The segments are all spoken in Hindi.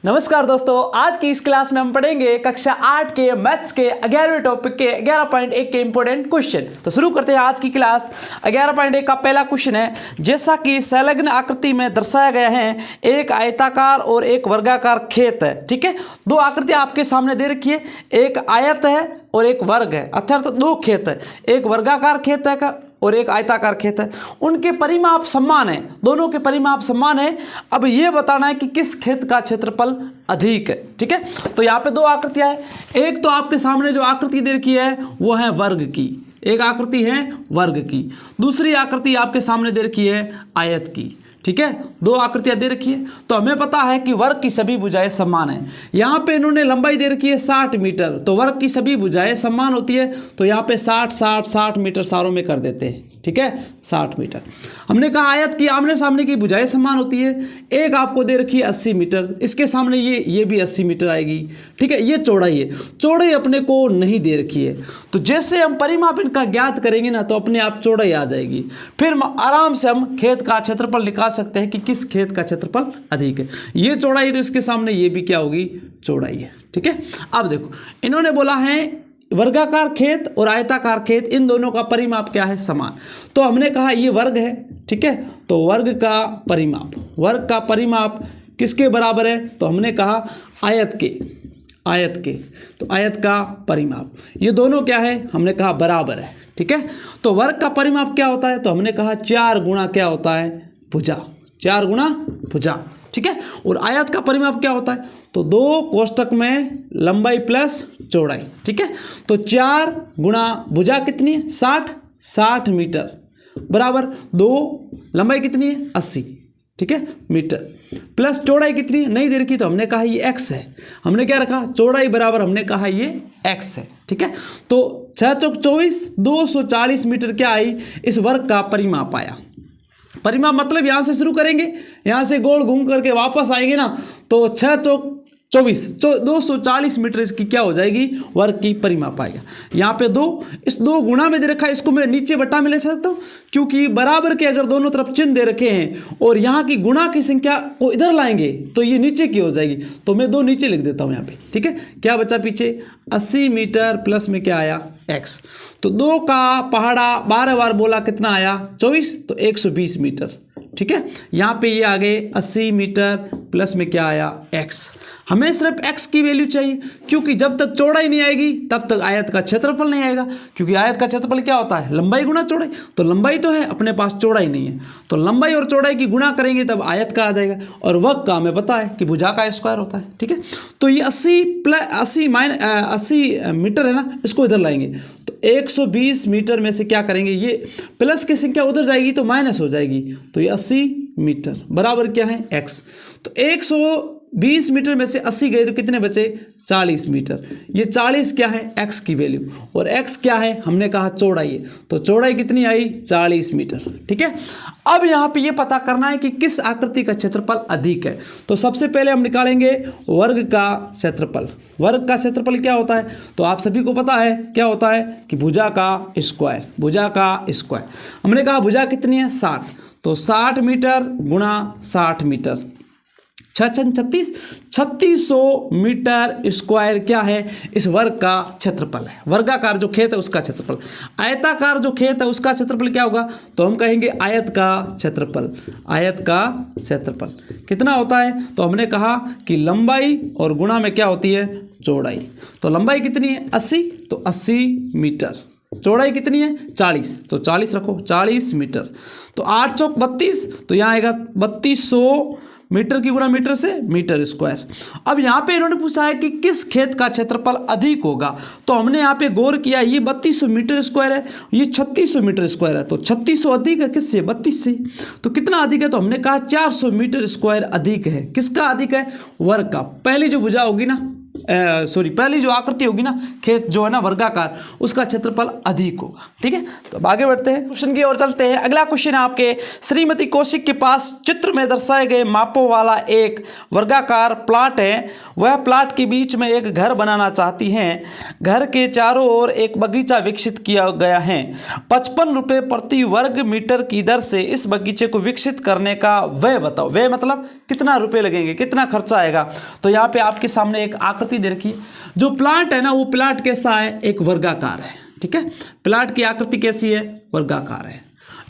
नमस्कार दोस्तों, आज की इस क्लास में हम पढ़ेंगे कक्षा 8 के मैथ्स के 11वें टॉपिक के 11.1 के इंपॉर्टेंट क्वेश्चन। तो शुरू करते हैं आज की क्लास। 11.1 का पहला क्वेश्चन है, जैसा कि संलग्न आकृति में दर्शाया गया है, एक आयताकार और एक वर्गाकार खेत है। ठीक है, दो आकृतियां आपके सामने दे रखी है, एक आयत है और एक वर्ग है, अर्थात तो दो खेत है, एक वर्गाकार खेत है और एक आयताकार खेत है। उनके परिमाप समान है, दोनों के परिमाप समान है। अब ये बताना है कि किस खेत का क्षेत्रफल अधिक है। ठीक है, तो यहाँ पे दो आकृतियां हैं। एक तो आपके सामने जो आकृति दे रखी है वो है वर्ग की, एक आकृति है वर्ग की, दूसरी आकृति आपके सामने दे रखी है आयत की। ठीक है, दो आकृतियां दे रखी है। तो हमें पता है कि वर्ग की सभी भुजाएं समान है। यहाँ पे इन्होंने लंबाई दे रखी है 60 मीटर, तो वर्ग की सभी भुजाएं समान होती है। तो यहाँ पे 60 मीटर सारों में कर देते हैं। ठीक है, 60 मीटर। हमने कहा आयत की आमने सामने की भुजाएं समान होती है। एक आपको दे रखी है 80 मीटर, इसके सामने ये भी 80 मीटर आएगी। ठीक है, ये चौड़ाई है, चौड़ाई अपने को नहीं दे रखी है। तो जैसे हम परिमाप इनका ज्ञात करेंगे ना, तो अपने आप चौड़ाई आ जाएगी। फिर आराम से हम खेत का क्षेत्रफल निकाल सकते हैं कि किस खेत का क्षेत्रफल अधिक है। ये चौड़ाई, तो इसके सामने ये भी क्या होगी, चौड़ाई है। ठीक है, अब देखो इन्होंने बोला है वर्गाकार खेत और आयताकार खेत, इन दोनों का परिमाप क्या है, समान। तो हमने कहा ये वर्ग है। ठीक है, तो वर्ग का परिमाप किसके बराबर है, तो हमने कहा आयत के। तो आयत का परिमाप, ये दोनों क्या है, हमने कहा बराबर है। ठीक है, तो वर्ग का परिमाप क्या होता है, तो हमने कहा 4 गुणा क्या होता है, भुजा, 4 गुणा भुजा। ठीक है, और आयत का परिमाप क्या होता है, तो 2 कोष्टक में लंबाई प्लस चौड़ाई। ठीक है, तो 4 गुणा भुजा कितनी है, 60 मीटर बराबर 2 लंबाई कितनी है, 80। ठीक है, मीटर प्लस चौड़ाई कितनी है, नहीं दे रखी, तो हमने कहा ये x है। हमने क्या रखा, चौड़ाई बराबर हमने कहा ये x है। ठीक है, तो 6 चौक 24, 240 मीटर क्या आई, इस वर्ग का परिमाप आया। परिमाप मतलब यहाँ से शुरू करेंगे, यहाँ से गोल घूम करके वापस आएंगे ना, तो 6 चौक 24, 240 मीटर इसकी क्या हो जाएगी, वर्ग की परिमाप आएगा। यहाँ पे 2, इस 2 गुणा में दे रखा है, इसको मैं नीचे बटा में ले सकता हूँ, क्योंकि बराबर के अगर दोनों तरफ चिन्ह दे रखे हैं और यहाँ की गुणा की संख्या को इधर लाएंगे तो ये नीचे की हो जाएगी। तो मैं 2 नीचे लिख देता हूँ यहाँ पे। ठीक है, क्या बचा पीछे, 80 मीटर प्लस में क्या आया, x। तो 2 का पहाड़ा 12 बार बोला, कितना आया, 24, तो 120 मीटर। ठीक है, यहाँ पे ये आ गए 80 मीटर प्लस में क्या आया, x। हमें सिर्फ x की वैल्यू चाहिए, क्योंकि जब तक चौड़ाई नहीं आएगी तब तक आयत का क्षेत्रफल नहीं आएगा, क्योंकि आयत का क्षेत्रफल क्या होता है, लंबाई गुणा चौड़ाई। तो लंबाई तो है, अपने पास चौड़ाई नहीं है, तो लंबाई और चौड़ाई की गुणा करेंगे तब आयत का आ जाएगा। और वर्ग का हमें पता है कि भुजा का स्क्वायर होता है। ठीक है, तो ये 80 मीटर है ना, इसको इधर लाएंगे तो 120 मीटर में से क्या करेंगे, ये प्लस की संख्या उधर जाएगी तो माइनस हो जाएगी, तो ये 80 मीटर बराबर क्या है, x। तो 120 मीटर में से 80 गए तो कितने बचे, 40 मीटर। ये 40 क्या है, x की वैल्यू, और x क्या है, हमने कहा चौड़ाई है, तो चौड़ाई कितनी आई, 40 मीटर। ठीक है, अब यहाँ पे ये पता करना है कि किस आकृति का क्षेत्रफल अधिक है। तो सबसे पहले हम निकालेंगे वर्ग का क्षेत्रफल। वर्ग का क्षेत्रफल क्या होता है, तो आप सभी को पता है क्या होता है कि भुजा का स्क्वायर। हमने कहा भुजा कितनी है, 60, तो 60 मीटर गुणा 60 मीटर, 3600 मीटर स्क्वायर क्या है, इस वर्ग का क्षेत्रफल है। वर्गाकार जो खेत है उसका क्षेत्रफल। आयताकार जो खेत है उसका क्षेत्रफल क्या होगा, तो हम कहेंगे आयत का क्षेत्रफल कितना होता है, तो हमने कहा कि लंबाई और गुणा में क्या होती है, चौड़ाई। तो लंबाई कितनी है, 80, तो 80 मीटर। चौड़ाई कितनी है, 40, तो 40 रखो, 40 मीटर। तो 8 चौक 32, तो यहाँ आएगा 3200 मीटर की गुणा मीटर से मीटर स्क्वायर। अब यहाँ पे इन्होंने पूछा है कि किस खेत का क्षेत्रफल अधिक होगा, तो हमने यहाँ पे गौर किया, ये 3200 मीटर स्क्वायर है, ये 3600 मीटर स्क्वायर है, तो 3600 अधिक है किससे, 32 से। तो कितना अधिक है, तो हमने कहा 400 मीटर स्क्वायर अधिक है। किसका अधिक है, वर्ग का। पहली जो भुजा होगी ना, पहली जो आकृति होगी ना, खेत जो है ना वर्गाकार, उसका क्षेत्रफल अधिक होगा। ठीक है, तो अब आगे बढ़ते हैं, क्वेश्चन की ओर चलते हैं। अगला क्वेश्चन है आपके, श्रीमती कौशिक के पास चित्र में दर्शाए गए मापों वाला एक वर्गाकार प्लाट है। वह प्लाट के बीच में एक घर बनाना चाहती हैं। घर के चारों ओर एक बगीचा विकसित किया गया है। 55 रुपये प्रति वर्ग मीटर की दर से इस बगीचे को विकसित करने का व्यय बताओ। व्यय मतलब कितना रुपए लगेंगे, कितना खर्चा आएगा। तो यहाँ पे आपके सामने एक आकृति दे रखी है। जो प्लाट है ना, वो प्लाट कैसा है, एक वर्गाकार है। ठीक है, प्लाट की आकृति कैसी है, वर्गाकार है।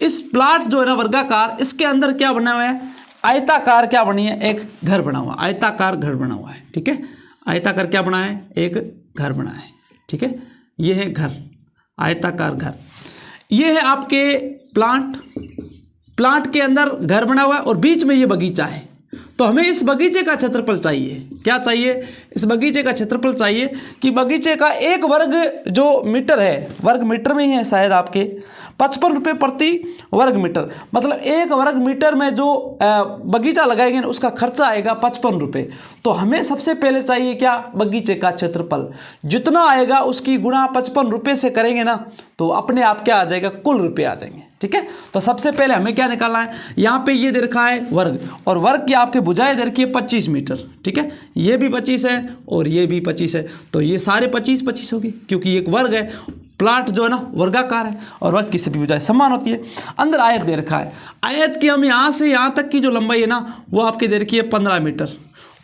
इस प्लाट जो है ना वर्गाकार, इसके अंदर क्या बना हुआ है, आयताकार क्या बनी है, एक घर बना हुआ, आयताकार घर बना हुआ है। ठीक है, आयताकार क्या बना है, एक घर बना है। ठीक है, ये है घर, आयताकार घर। ये है आपके प्लांट के अंदर घर बना हुआ है और बीच में ये बगीचा है। तो हमें इस बगीचे का क्षेत्रफल चाहिए। क्या चाहिए, इस बगीचे का क्षेत्रफल चाहिए कि बगीचे का एक वर्ग जो मीटर है, वर्ग मीटर में ही है शायद आपके, 55 रुपये प्रति वर्ग मीटर, मतलब एक वर्ग मीटर में जो बगीचा लगाएंगे ना, उसका खर्चा आएगा 55 रुपये। तो हमें सबसे पहले चाहिए क्या, बगीचे का क्षेत्रफल। जितना आएगा उसकी गुणा 55 रुपये से करेंगे ना, तो अपने आप क्या आ जाएगा, कुल रुपये आ जाएंगे। ठीक है, तो सबसे पहले हमें क्या निकालना है, यहाँ पे ये दे रखा है वर्ग, और वर्ग की आपके भुजाएं दे रखी है 25 मीटर। ठीक है, ये भी 25 है और ये भी 25 है, तो ये सारे 25-25 होगी, क्योंकि एक वर्ग है, प्लाट जो है ना वर्गाकार है और वर्ग की सभी भुजाएं समान होती है। अंदर आयत दे रखा है, आयत की हम यहाँ से यहाँ तक की जो लंबाई है ना, वो आपके दे रखी है 15 मीटर,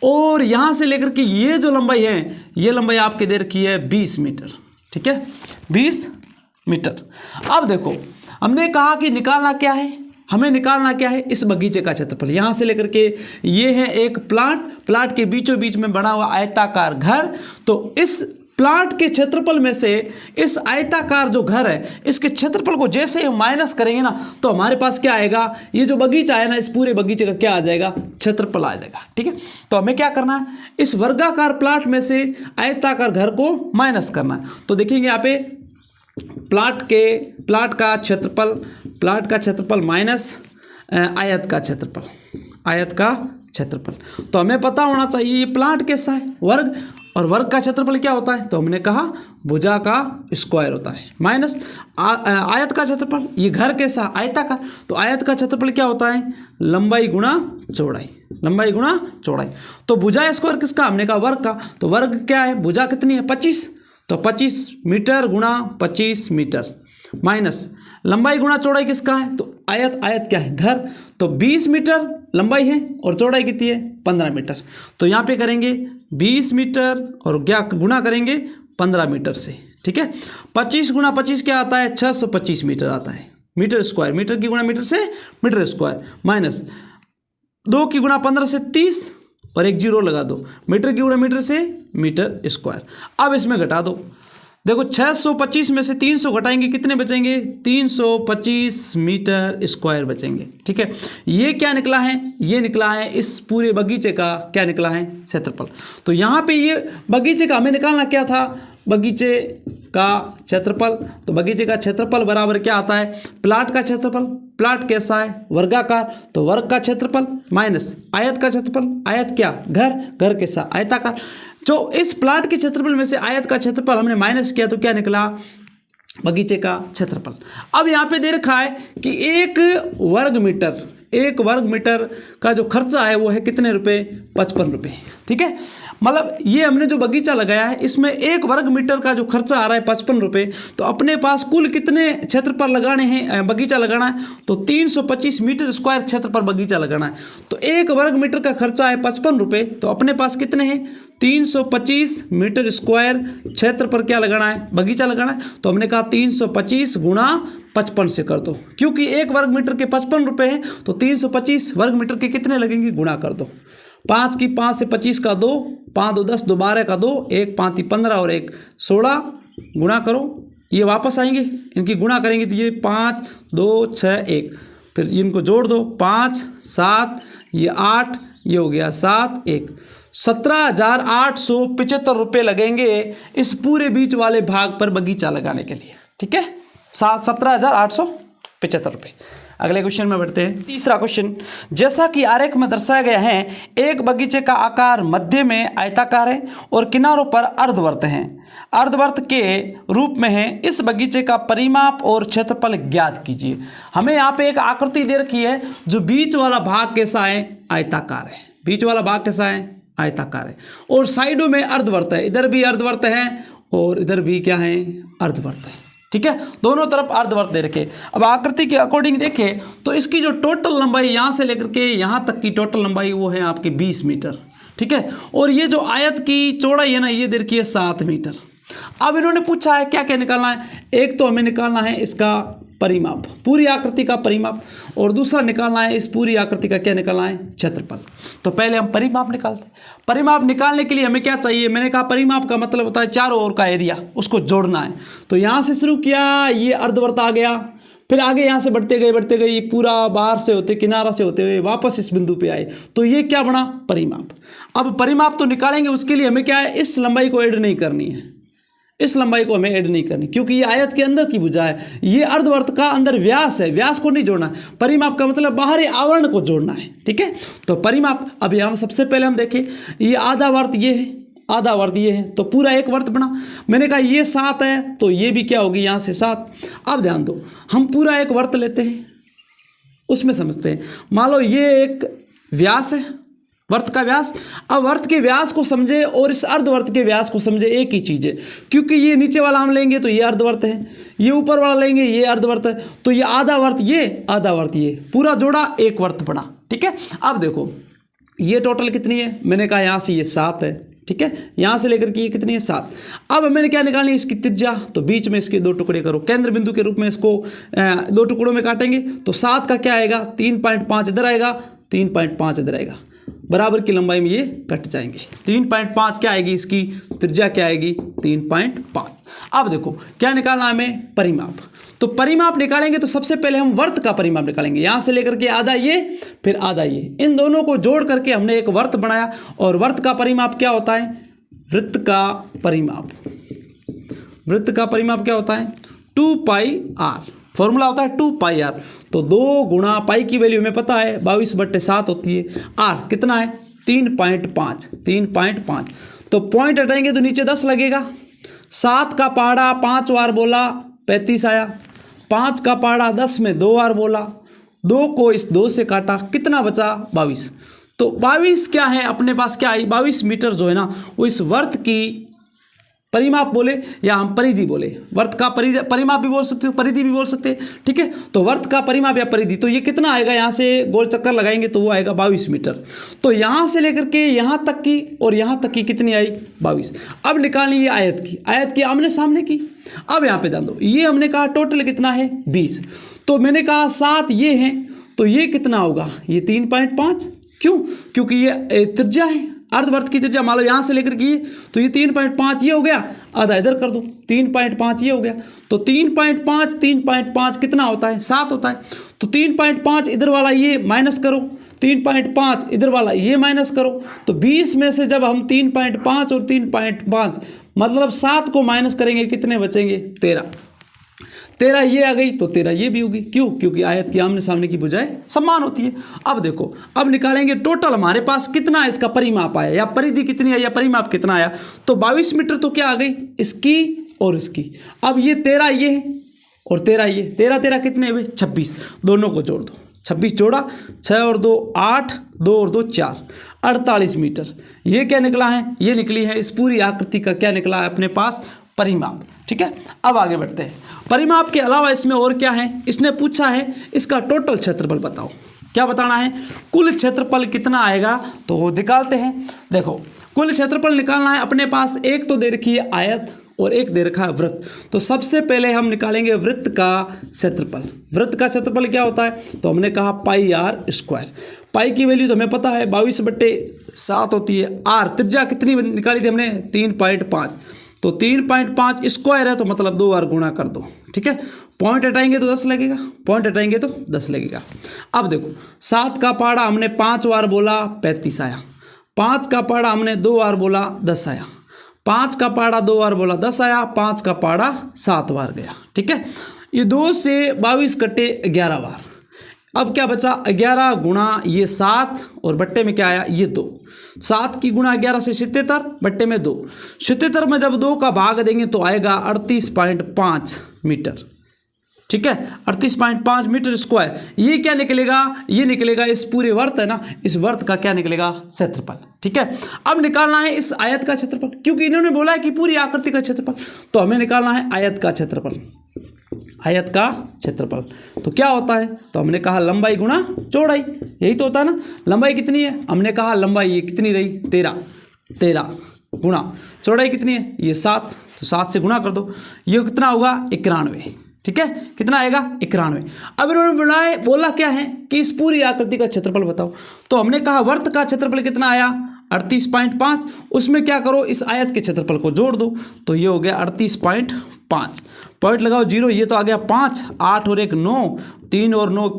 और यहाँ से लेकर के ये जो लंबाई है, ये लंबाई आपके दे रखी है 20 मीटर। ठीक है, 20 मीटर। अब देखो, हमने कहा कि निकालना क्या है, हमें निकालना क्या है, इस बगीचे का क्षेत्रफल। यहाँ से लेकर के ये है एक प्लाट के बीचों बीच में बना हुआ आयताकार घर। तो इस प्लाट के क्षेत्रफल में से इस आयताकार जो घर है, इसके क्षेत्रफल को जैसे माइनस करेंगे ना, तो हमारे पास क्या आएगा, ये जो बगीचा है ना, इस पूरे बगीचे का क्या आ जाएगा, क्षेत्रफल आ जाएगा। ठीक है, तो हमें क्या करना है, इस वर्गाकार प्लाट में से आयताकार घर को माइनस करना है। तो देखेंगे यहाँ पे प्लाट का क्षेत्रफल माइनस आयत का क्षेत्रफल। तो हमें पता होना चाहिए ये प्लाट कैसा है, वर्ग, और वर्ग का क्षेत्रफल क्या होता है, तो हमने कहा भुजा का स्क्वायर होता है, माइनस आयत का क्षेत्रफल। ये घर कैसा, आयताकार, तो आयत का क्षेत्रफल क्या होता है, लंबाई गुणा चौड़ाई। तो भुजा स्क्वायर किसका, हमने कहा वर्ग का, तो वर्ग क्या है, भुजा कितनी है 25, तो 25 मीटर गुणा 25 मीटर, माइनस लंबाई गुणा चौड़ाई किसका है, तो आयत क्या है, घर, तो 20 मीटर लंबाई है और चौड़ाई कितनी है, 15 मीटर। तो यहाँ पे करेंगे 20 मीटर और क्या गुणा करेंगे 15 मीटर से। ठीक है, 25 गुणा 25 क्या आता है, 625 मीटर आता है, मीटर स्क्वायर, मीटर की गुणा मीटर से मीटर स्क्वायर, माइनस 2 की गुणा 15 से 30 और एक जीरो लगा दो, मीटर की गुणा मीटर से मीटर स्क्वायर। अब इसमें घटा दो, देखो 625 में से 300 घटाएंगे, कितने बचेंगे, 325 मीटर स्क्वायर बचेंगे। ठीक है, ये क्या निकला है, ये निकला है इस पूरे बगीचे का क्या निकला है, क्षेत्रफल। तो यहाँ पे ये बगीचे का हमें निकालना क्या था, बगीचे का क्षेत्रफल। तो बगीचे का क्षेत्रफल बराबर क्या आता है, प्लाट का क्षेत्रफल। प्लाट कैसा है, वर्गाकार, तो वर्ग का क्षेत्रफल माइनस आयत का क्षेत्रफल। आयत क्या, घर कैसा, आयताकार। जो इस प्लाट के क्षेत्रफल में से आयत का क्षेत्रफल हमने माइनस किया, तो क्या निकला, बगीचे का क्षेत्रफल। अब यहाँ पे दे रखा है कि एक वर्ग मीटर का जो खर्चा है वो है कितने रुपए, 55 रुपये। ठीक है, मतलब ये हमने जो बगीचा लगाया है, इसमें एक वर्ग मीटर का जो खर्चा आ रहा है 55 रुपये। तो अपने पास कुल कितने क्षेत्रफल लगाने हैं, बगीचा लगाना है, तो 325 मीटर स्क्वायर क्षेत्रफल बगीचा लगाना है। तो एक वर्ग मीटर का खर्चा है 55 रुपये, तो अपने पास कितने हैं, 325 मीटर स्क्वायर क्षेत्र पर क्या लगाना है, बगीचा लगाना है। तो हमने कहा 325 गुणा 55 से कर दो, क्योंकि एक वर्ग मीटर के 55 रुपये हैं, तो 325 वर्ग मीटर के कितने लगेंगे, गुणा कर दो। 5 की 5 से 25 का 2, 5 2 10, 2 12 का 2, 1 5 15 और 1 16, गुणा करो, ये वापस आएंगे, इनकी गुणा करेंगे तो ये 5 2 6 1, फिर इनको जोड़ दो, 5 7, ये 8, ये हो गया 7 1, 17,875 रुपये लगेंगे इस पूरे बीच वाले भाग पर बगीचा लगाने के लिए। ठीक है, 17,875 रुपये। अगले क्वेश्चन में बढ़ते हैं। तीसरा क्वेश्चन, जैसा कि आरेख में दर्शाया गया है, एक बगीचे का आकार मध्य में आयताकार है और किनारों पर अर्धवर्त हैं, अर्धवर्त के रूप में है। इस बगीचे का परिमाप और क्षेत्रफल ज्ञात कीजिए। हमें यहाँ पे एक आकृति दे रखी है, जो बीच वाला भाग कैसा है, आयताकार है। बीच वाला भाग कैसा है, आयताकार है, और साइडों में अर्धवर्त है। इधर भी अर्धवर्त है और इधर भी क्या है, अर्धवर्त है। ठीक है, दोनों तरफ अर्धवर्त दे रखे। अब आकृति के अकॉर्डिंग देखें तो इसकी जो टोटल लंबाई यहाँ से लेकर के यहाँ तक की टोटल लंबाई वो है आपकी 20 मीटर। ठीक है, और ये जो आयत की चौड़ाई है ना, ये दे रखी है 7 मीटर। अब इन्होंने पूछा है क्या क्या निकालना है। एक तो हमें निकालना है इसका परिमाप, पूरी आकृति का परिमाप, और दूसरा निकालना है इस पूरी आकृति का क्या निकालना है, क्षेत्रफल। तो पहले हम परिमाप निकालते हैं। परिमाप निकालने के लिए हमें क्या चाहिए, मैंने कहा परिमाप का मतलब होता है चारों ओर का एरिया, उसको जोड़ना है। तो यहाँ से शुरू किया, ये अर्धवर्त आ गया, फिर आगे यहाँ से बढ़ते गए पूरा बाहर से होते किनारा से होते हुए वापस इस बिंदु पे आए, तो ये क्या बना, परिमाप। अब परिमाप तो निकालेंगे, उसके लिए हमें क्या है, इस लंबाई को ऐड नहीं करनी है, इस लंबाई को हमें ऐड नहीं करनी, क्योंकि ये आयत के अंदर की भुजा है, ये अर्धवर्त का अंदर व्यास है, व्यास को नहीं जोड़ना है। परिमाप का मतलब बाहरी आवरण को जोड़ना है। ठीक है, तो परिमाप, अब यहाँ सबसे पहले हम देखें, ये आधा वर्त ये है, आधा वर्त ये है, तो पूरा एक वर्त बना। मैंने कहा ये 7 है, तो ये भी क्या होगी, यहाँ से 7। अब ध्यान दो, हम पूरा एक वर्त लेते हैं, उसमें समझते हैं। मान लो ये एक व्यास है, वर्त का व्यास। अब वर्त के व्यास को समझे और इस अर्धवर्त के व्यास को समझे, एक ही चीज़ है, क्योंकि ये नीचे वाला हम लेंगे तो ये अर्धवर्त है, ये ऊपर वाला लेंगे ये अर्धवर्त है, तो ये आधा वर्त ये, आधा वर्त ये, पूरा जोड़ा एक वर्त बना। ठीक है, अब देखो ये टोटल कितनी है, मैंने कहा यहाँ से ये 7 है। ठीक है, यहाँ से लेकर के ये कितनी है, 7। अब मैंने क्या निकालनी है, इसकी त्रिज्या, तो बीच में इसके 2 टुकड़े करो, केंद्र बिंदु के रूप में इसको 2 टुकड़ों में काटेंगे, तो 7 का क्या आएगा, 3.5 इधर आएगा, 3.5 इधर आएगा, बराबर की लंबाई में ये कट जाएंगे। 3.5 क्या आएगी, इसकी त्रिज्या क्या आएगी, 3.5। अब देखो क्या निकालना है हमें, परिमाप। तो परिमाप निकालेंगे तो सबसे पहले हम वर्त का परिमाप निकालेंगे, यहाँ से लेकर के आधा ये फिर आधा ये, इन दोनों को जोड़ करके हमने एक वर्त बनाया। और वर्त का परिमाप क्या होता है, वृत्त का परिमाप। वृत्त का परिमाप क्या होता है, 2πr, फॉर्मूला होता है 2πr। तो 2 गुणा पाई की वैल्यू हमें पता है 22/7 होती है, आर कितना है 3.5, 3.5। तो पॉइंट हटाएंगे तो नीचे 10 लगेगा। 7 का पहाड़ा 5 बार बोला 35 आया, 5 का पहाड़ा 10 में 2 बार बोला, 2 को इस 2 से काटा, कितना बचा 22। तो 22 क्या है अपने पास, क्या आई 22 मीटर जो है ना, वो इस वर्त की परिमाप बोले या हम परिधि बोले, वर्त का परिमाप भी बोल सकते हो, परिधि भी बोल सकते हैं। ठीक है, तो वर्त का परिमाप या परिधि, तो ये कितना आएगा, यहाँ से गोल चक्कर लगाएंगे तो वो आएगा 22 मीटर। तो यहाँ से लेकर के यहाँ तक की और यहाँ तक की कितनी आई 22। अब निकालनी ये आयत की, आयत की आमने सामने की। अब यहाँ पे ध्यान दो, ये हमने कहा टोटल कितना है 20, तो मैंने कहा 7 ये हैं, तो ये कितना होगा, ये 3.5। क्यों, क्योंकि ये त्रिज्या है, अर्धवर्त की त्रिज्या मान लो यहाँ से लेकर के, तो ये 3.5 ये हो गया, आधा इधर कर दो, 3.5 ये हो गया। तो 3.5 कितना होता है, 7 होता है। तो 3.5 इधर वाला ये माइनस करो, 3.5 इधर वाला ये माइनस करो, तो 20 में से जब हम 3.5 और 3.5 मतलब 7 को माइनस करेंगे, कितने बचेंगे 13 ये आ गई, तो 13 ये भी होगी। क्यों, क्योंकि आयत की आमने सामने की भुजाएं समान होती है। अब देखो, अब निकालेंगे टोटल हमारे पास कितना इसका परिमाप आया, या परिधि कितनी है, या परिमाप कितना आया। तो 22 मीटर तो क्या आ गई, इसकी और इसकी। अब ये 13 ये है और 13 ये, 13 कितने हुए 26, दोनों को जोड़ दो, 26 जोड़ा, 6 और 2 8, 2 और 2 4, 48 मीटर। ये क्या निकला है, ये निकली है इस पूरी आकृति का क्या निकला है अपने पास, परिमाप। ठीक है, अब आगे बढ़ते हैं। परिमाप के अलावा इसमें और क्या है, इसने पूछा है इसका टोटल क्षेत्रफल बताओ। क्या बताना है, कुल क्षेत्रफल कितना आएगा, तो निकालते हैं। देखो कुल क्षेत्रफल निकालना है, अपने पास एक तो दे रखी है आयत और एक दे रखा है वृत्त। तो सबसे पहले हम निकालेंगे वृत्त का क्षेत्रफल। वृत्त का क्षेत्रफल क्या होता है, तो हमने कहा πr²। पाई की वैल्यू तो हमें पता है 22/7 होती है। आर त्रिज्या कितनी निकाली थी हमने 3.5, तो 3.5 स्क्वायर है, तो मतलब 2 बार गुणा कर दो। ठीक है, पॉइंट हटाएंगे तो 10 लगेगा, पॉइंट हटाएंगे तो 10 लगेगा। अब देखो 7 का पहाड़ा हमने 5 बार बोला 35 आया, 5 का पहाड़ा हमने 2 बार बोला 10 आया, 5 का पहाड़ा 2 बार बोला 10 आया, 5 का पहाड़ा 7 बार गया। ठीक है, ये 2 से 22 कटे 11 बार, अब क्या बचा 11 गुणा ये 7 और बट्टे में क्या आया ये 2। 7 की गुणा 11 से 77 बट्टे में 2। 77 में जब 2 का भाग देंगे तो आएगा 38.5 मीटर। ठीक है, 38.5 मीटर स्क्वायर। ये क्या निकलेगा, ये निकलेगा इस पूरे वर्त है ना, इस वर्त का क्या निकलेगा क्षेत्रफल। ठीक है, अब निकालना है इस आयत का क्षेत्रफल, क्योंकि इन्होंने बोला है कि पूरी आकृति का क्षेत्रफल, तो हमें निकालना है आयत का क्षेत्रफल। आयत का क्षेत्रफल तो क्या होता है, तो हमने कहा लंबाई गुणा चौड़ाई, यही तो होता है ना। लंबाई कितनी है, हमने कहा लंबाई ये कितनी रही 13 गुणा चौड़ाई कितनी है ये 7, तो 7 से गुणा कर दो, ये कितना होगा 91। ठीक है, कितना आएगा 91। अब इन्होंने बोला क्या है कि इस पूरी आकृति का क्षेत्रफल बताओ, तो हमने कहा वर्त का क्षेत्रफल कितना आया 38.5, उसमें क्या करो इस आयत के क्षेत्रफल को जोड़ दो, तो ये हो गया 38.5। पॉइंट लगाओ 0, ये तो आ गया 5, 8 और 1 9, 3 और 9